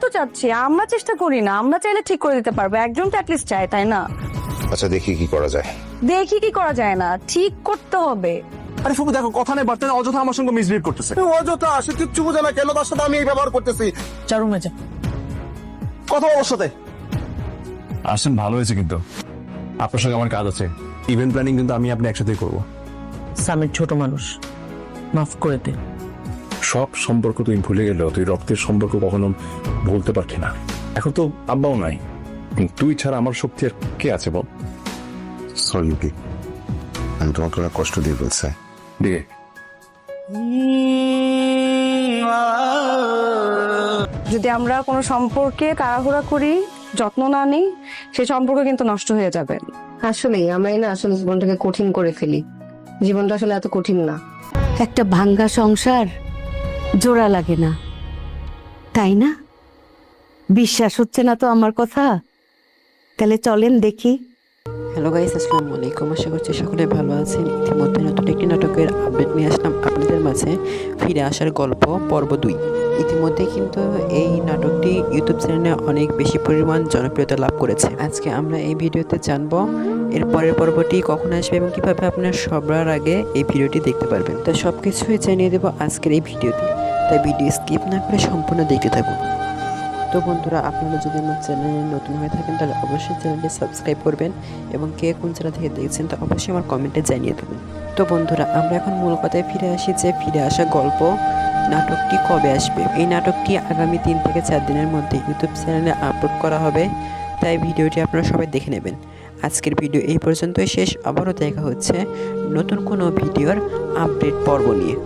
তো চাচ্ছি, আমরা চেষ্টা করি না? আমরা চাইলে ঠিক করে দিতে পারবো, একজন তো অ্যাটলিস্ট চায়, তাই না? আচ্ছা দেখি কি করা যায়। দেখি কি করা যায় না, ঠিক করতে হবে। আরে ফুপু দেখো, কথা নেই বার্তা নেই, অযথা আমার সঙ্গে মিসবিহেভ করতেছে। অযথা সে কিচ্ছু বোঝে না, কেন তার সাথে আমি এই ব্যবহার করতেছি? চারুমে যা। কথা বলার সাথে আসেন, ভালো হয়েছে, কিন্তু আপনার সঙ্গে আমার কাজ আছে। ইভেন্ট প্ল্যানিং কিন্তু আমি আপনি একসাথেই করব। সামির ছোট মানুষ, মাফ করে দে। সব সম্পর্ক তুই ভুলে গেলেও তুই রক্তের সম্পর্ক কখনো ভুলতে পারছি না। এখন তো আব্বাও নাই, তুই ছাড়া আমার শক্তি আর কে আছে বল? সরি ইউকি, আমি তোমাকে অনেক কষ্ট দিয়ে বলছি। দিয়ে যদি আমরা কোনো সম্পর্কে তাড়াহুড়া করি, যত্ন না নিই, সেই সম্পর্ক কিন্তু নষ্ট হয়ে যাবে। আসলেই আমরাই না আসলে জীবনটাকে কঠিন করে ফেলি। জীবনটা আসলে এত কঠিন না। একটা ভাঙ্গা সংসার জোড়া লাগে না, তাই না? বিশ্বাস হচ্ছে না তো আমার কথা? তাহলে চলেন দেখি। হ্যালো গাইস, আসসালামু আলাইকুম। আশা করছি সকলে ভালো আছেন। ইতিমধ্যে নতুন একটি নাটকের আপডেট নিয়ে আসলাম আপনাদের মাঝে, ফিরে আসার গল্প পর্ব 2। ইতিমধ্যে কিন্তু এই নাটকটি ইউটিউব চ্যানেলে অনেক বেশি পরিমাণ জনপ্রিয়তা লাভ করেছে। আজকে আমরা এই ভিডিওতে জানবো এর পরের পর্বটি কখন আসবে এবং কিভাবে আপনার সবার আগে এই ভিডিওটি দেখতে পারবেন। তো সব কিছুই জানিয়ে দেবো আজকের এই ভিডিওতে, তাই ভিডিও স্কিপ না করে সম্পূর্ণ দেখতে থাকুন। তো বন্ধুরা, আপনারা যদি আমার চ্যানেলে নতুন হয়ে থাকেন তাহলে অবশ্যই চ্যানেলটি সাবস্ক্রাইব করবেন এবং কে কোন চ্যানেল থেকে দেখছেন তা অবশ্যই আমার কমেন্টে জানিয়ে দেবেন। তো বন্ধুরা, আমরা এখন মূল কথায় ফিরে আসি যে ফিরে আসা গল্প নাটকটি কবে আসবে। এই নাটকটি আগামী 3 থেকে 4 দিনের মধ্যে ইউটিউব চ্যানেলে আপলোড করা হবে, তাই ভিডিওটি আপনারা সবাই দেখে নেবেন। আজকের ভিডিও এই পর্যন্তই শেষ। আবারও দেখা হচ্ছে নতুন কোনো ভিডিওর আপডেট পর্ব নিয়ে।